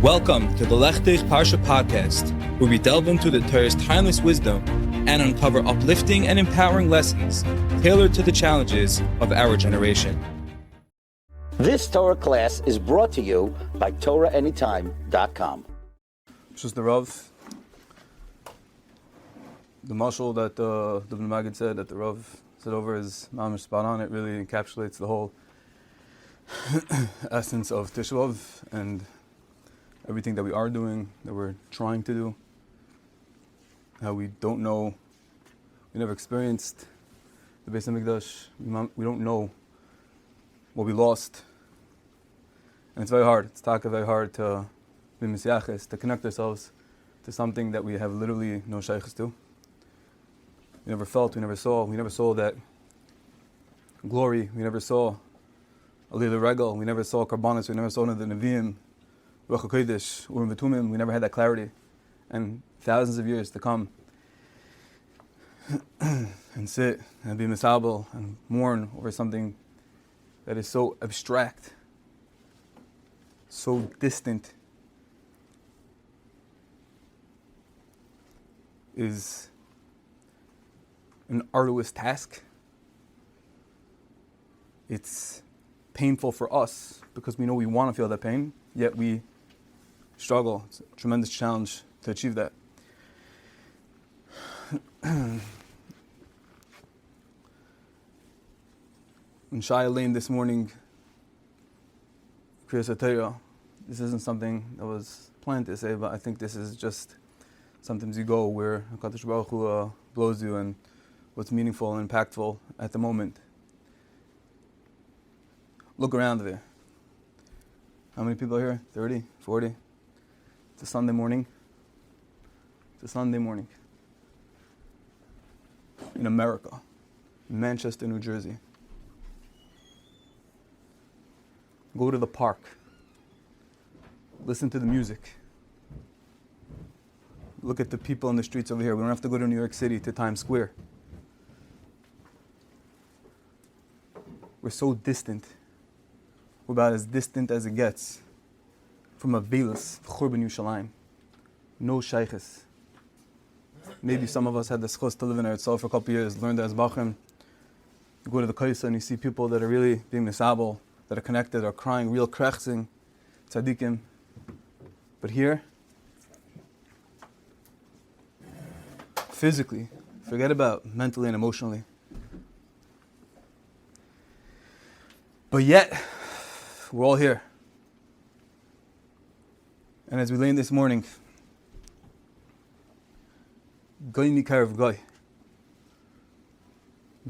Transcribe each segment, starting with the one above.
Welcome to the Lechtich Parsha podcast, where we delve into the Torah's timeless wisdom and uncover uplifting and empowering lessons tailored to the challenges of our generation. This Torah class is brought to you by TorahAnytime.com. This is the Rav. The mashal that the Magid said, that the Rav said over, is mamish spot on. It really encapsulates the whole essence of Tisha B'Av and everything that we are doing, that we're trying to do. How we don't know, we never experienced the Beis HaMikdash. We don't know what we lost. And it's very hard. It's very hard to be misyaches, to connect ourselves to something that we have literally no shaykhs to. We never felt, we never saw that glory, we never saw Aliyah Regal, we never saw Karbanis, we never saw the Nevi'im, Ruach HaKodesh, Urim V'Tumim, we never had that clarity. And thousands of years to come and sit and be misabel and mourn over something that is so abstract, so distant, is an arduous task. It's painful for us because we know we want to feel that pain, yet we struggle. It's a tremendous challenge to achieve that. When Shai Lane this morning, Kriyas HaTorah, this isn't something that was planned to say, but I think this is just sometimes you go where HaKadosh Baruch Hu blows you and what's meaningful and impactful at the moment. Look around there. How many people are here? 30? 40? It's a Sunday morning. It's a Sunday morning. In America. In Manchester, New Jersey. Go to the park. Listen to the music. Look at the people in the streets over here. We don't have to go to New York City, to Times Square. We're so distant. We're about as distant as it gets from a Velas, Churban Yerushalayim. No shaykhs. Maybe some of us had the schos to live in Eretz Yisrael for a couple of years, learned as Bachrim. You go to the Kaisa and you see people that are really being misabel, that are connected, are crying, real krechzing, tzaddikim. But here, physically, forget about mentally and emotionally. But yet, we're all here. And as we lay in this morning, Goy Mikarev Goy.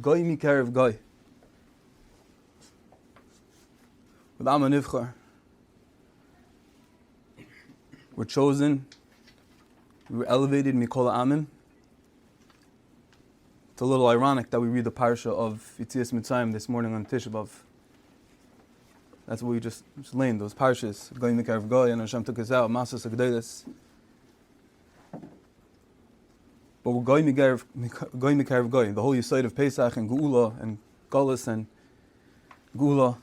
Goy Mikarev Goy. With Am HaNivchar, we're chosen, we were elevated, Mikol Ha'amim. It's a little ironic that we read the parsha of Yitzias Mitzrayim this morning on Tisha B'Av. That's what we just learned, those parshas. Goy Mikarev Goy, and Hashem took us out, Masas HaGedolos. But we're Goy Mikarev Goy, the whole Yesod of Pesach and Geula and Golus and Geula.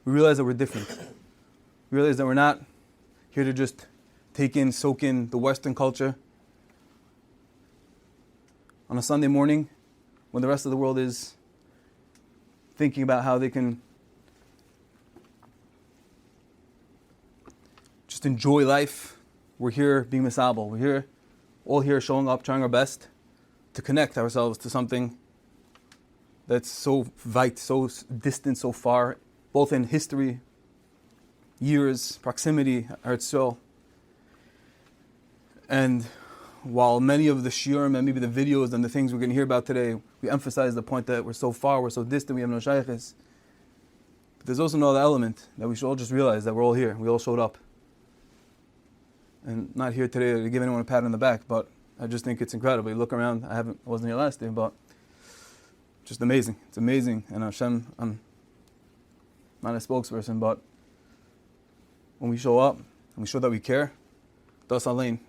We realize that we're different. We realize that we're not here to just take in, soak in the Western culture on a Sunday morning when the rest of the world is thinking about how they can just enjoy life. We're here being misabel. We're here, all here showing up, trying our best to connect ourselves to something that's so weit, so distant, so far, both in history, years, proximity, Eretz Yisrael. And while many of the shiurim and maybe the videos and the things we're going to hear about today, we emphasize the point that we're so far, we're so distant, we have no shaykhs. But there's also another element that we should all just realize, that we're all here, we all showed up. And not here today to give anyone a pat on the back, but I just think it's incredible. You look around, I wasn't here last year, but just amazing. It's amazing. And Hashem, I'm not a spokesperson, but when we show up and we show that we care, das alein.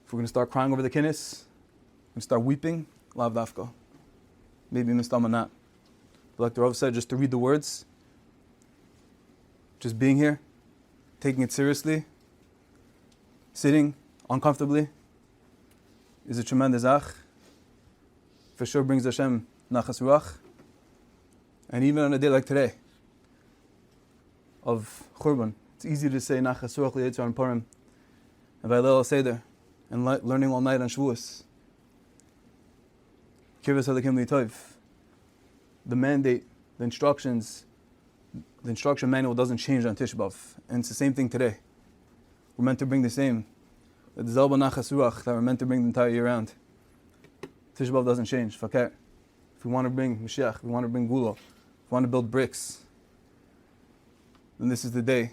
If we're going to start crying over the Kinos, we're going to start weeping, lav dafka. Maybe mistama not. But like the Rav said, just to read the words, just being here, taking it seriously, sitting uncomfortably, is a tremendous ach. For sure brings Hashem nachas ruach. And even on a day like today, of Churban, it's easy to say nachas ruach li'etzar and Purim, and Vaylel Seder, and learning all night on Shavuos. Kirvas Halakim Li'tov. The mandate, the instruction manual doesn't change on Tisha B'Av. And it's the same thing today. We're meant to bring the same. The Zalba Nachas Ruach that we're meant to bring the entire year round. Tisha B'Av doesn't change. Fakir. If we want to bring Mashiach, if we want to bring Gula, if we want to build bricks, then this is the day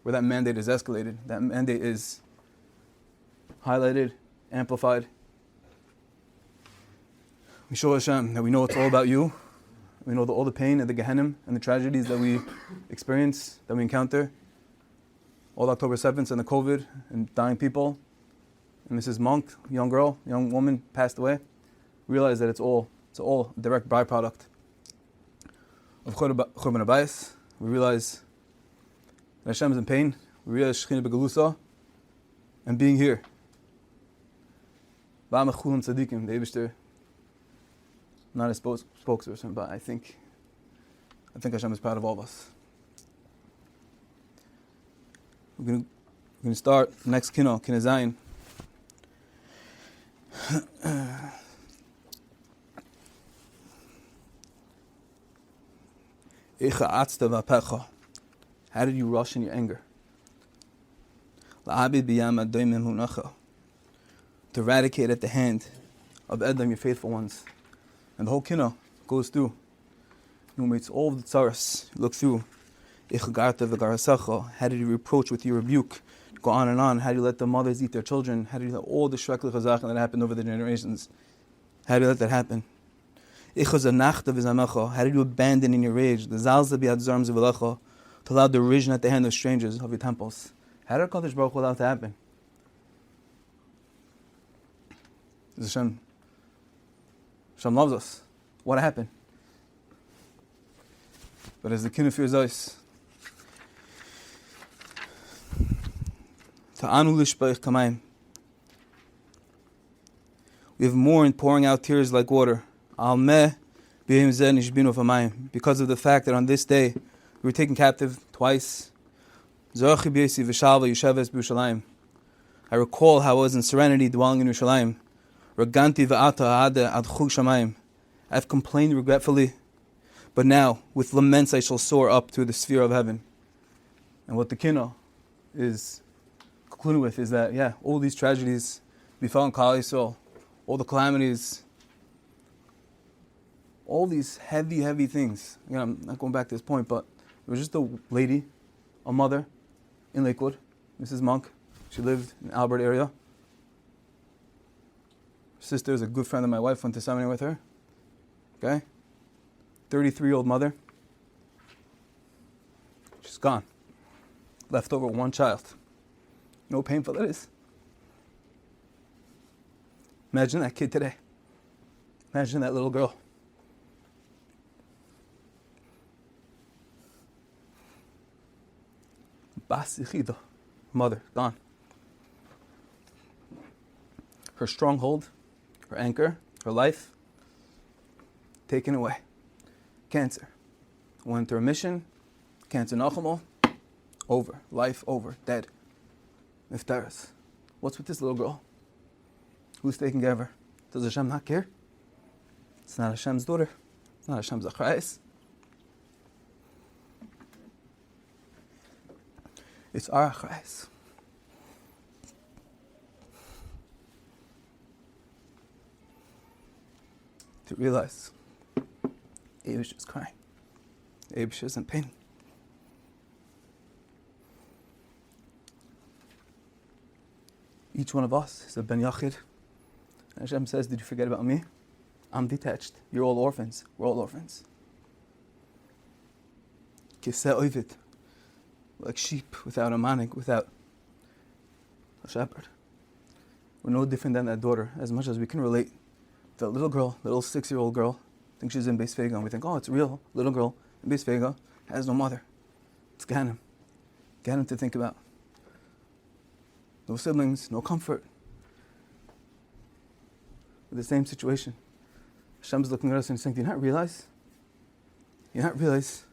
where that mandate is escalated. That mandate is highlighted, amplified. We show Hashem that we know it's all about you. We know all the pain and the Gehennim and the tragedies that we experience, that we encounter. All October 7th and the COVID and dying people. And Mrs. Monk, young woman, passed away. Realize that it's all a direct byproduct of Churban Abayis. We realize that Hashem is in pain. We realize Shechina Begalusa and being here. Ba'amechulim tzadikim, the Eibishter. Not a spokesperson, but I think Hashem is proud of all of us. We're going to start next Kino, Zayin. How did you rush in your anger? To eradicate at the hand of Edom, your faithful ones. And the whole Kino goes through. Enumerates all of the tzaras. Look through. How did you reproach with your rebuke? Go on and on. How do you let the mothers eat their children? How do you let all the shrekli chazachim that happened over the generations? How do you let that happen? How did you abandon in your rage the zalza biad zarm zevelecha to allow derision at the hand of strangers of your temples? How did Kadosh Baruch Hu allow that to happen? Hashem loves us. What happened? But as the Kino fears us, we have more in pouring out tears like water. Because of the fact that on this day we were taken captive twice. I recall how I was in serenity dwelling in Yerushalayim. I have complained regretfully, but now with laments I shall soar up to the sphere of heaven. And what the Kino is concluding with is that, all these tragedies befell in Klal Yisrael, all the calamities, all these heavy things. Again, I'm not going back to this point, but there was just a lady, a mother in Lakewood, Mrs. Monk. She lived in the Albert area. Her sister is a good friend of my wife, went to seminary with her. Okay? 33-year-old mother. She's gone. Left over one child. You know how painful that is? Imagine that kid today. Imagine that little girl. Bas Yechido, mother, gone. Her stronghold, her anchor, her life, taken away. Cancer. Went to remission, cancer nachamol, over, life over, dead. Niftaras. What's with this little girl? Who's taking care of her? Does Hashem not care? It's not Hashem's daughter. It's not Hashem's achrayis. It's our achrayis. To realize Abish is crying. Abish is in pain. Each one of us is a ben yachid. And Hashem says, did you forget about me? I'm detached. You're all orphans. We're all orphans. Kiseh oivit. Like sheep without a manik, without a shepherd. We're no different than that daughter, as much as we can relate. That little girl, little 6-year-old girl, thinks she's in Beis Vega, and we think, oh, it's real. Little girl in Beis Vega has no mother. It's Ganem. Ganem to think about. No siblings, no comfort. With the same situation. Hashem's looking at us and saying, do you not realize? You not realize?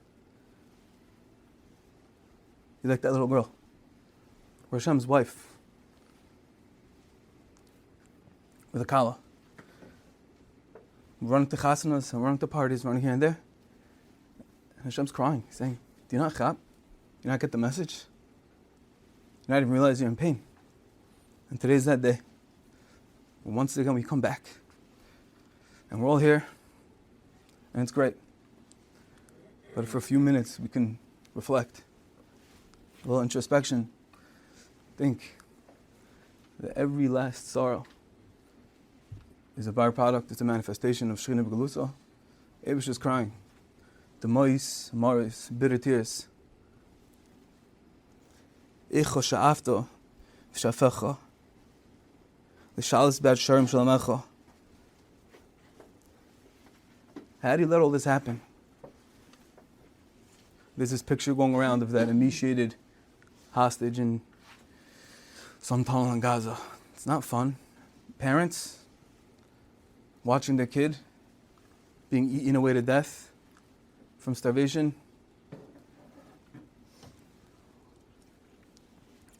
You're like that little girl. We're Hashem's wife. With a kala. We're running to chasanas and running to parties, running here and there. And Hashem's crying, saying, do you not chap? Do you not get the message? You not even realize you're in pain. And today's that day. Once again we come back. And we're all here. And it's great. But for a few minutes we can reflect. A little introspection. Think that every last sorrow is a byproduct, it's a manifestation of Shechina B'Galusa. Abish is crying. Demois, Maris, bitter tears. Icho sha'afto, v'sha'fecha. L'shalis b'ad sharim shalamecha. How do you let all this happen? There's this picture going around of that emaciated hostage in some tunnel in Gaza. It's not fun. Parents watching their kid being eaten away to death from starvation.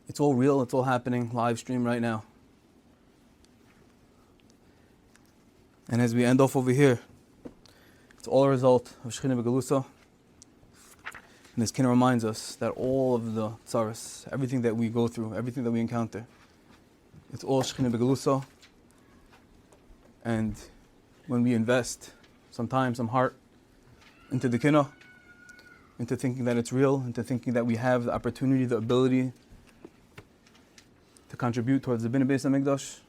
It's all real, it's all happening, live stream right now. And as we end off over here, it's all a result of Shechina B'Galusa. And this kind of reminds us that all of the tzaras, everything that we go through, everything that we encounter, it's all Shechina B'Galusa. And when we invest some time, some heart into the Kinos, into thinking that it's real, into thinking that we have the opportunity, the ability to contribute towards the Bina Beis HaMikdash,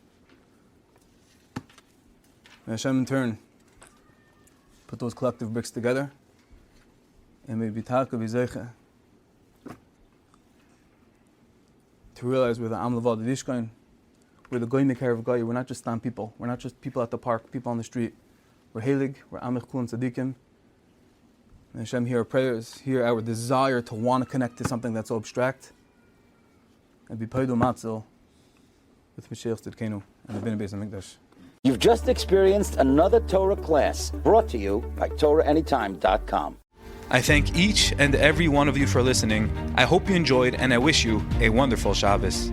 and Hashem in turn put those collective bricks together, and maybe Taka V'Zeicha to realize we're the Am Levad Dishkain. We're the Goy Mekar of Goy. We're not just Stam people. We're not just people at the park, people on the street. We're Heilig, we're Amich Kul and Tzaddikim. And Hashem, hear our prayers, hear our desire to want to connect to something that's so abstract. And be Paidu Matzel with Mashiach Tzidkenu and the Bina Beis HaMikdash. You've just experienced another Torah class brought to you by TorahAnytime.com. I thank each and every one of you for listening. I hope you enjoyed, and I wish you a wonderful Shabbos.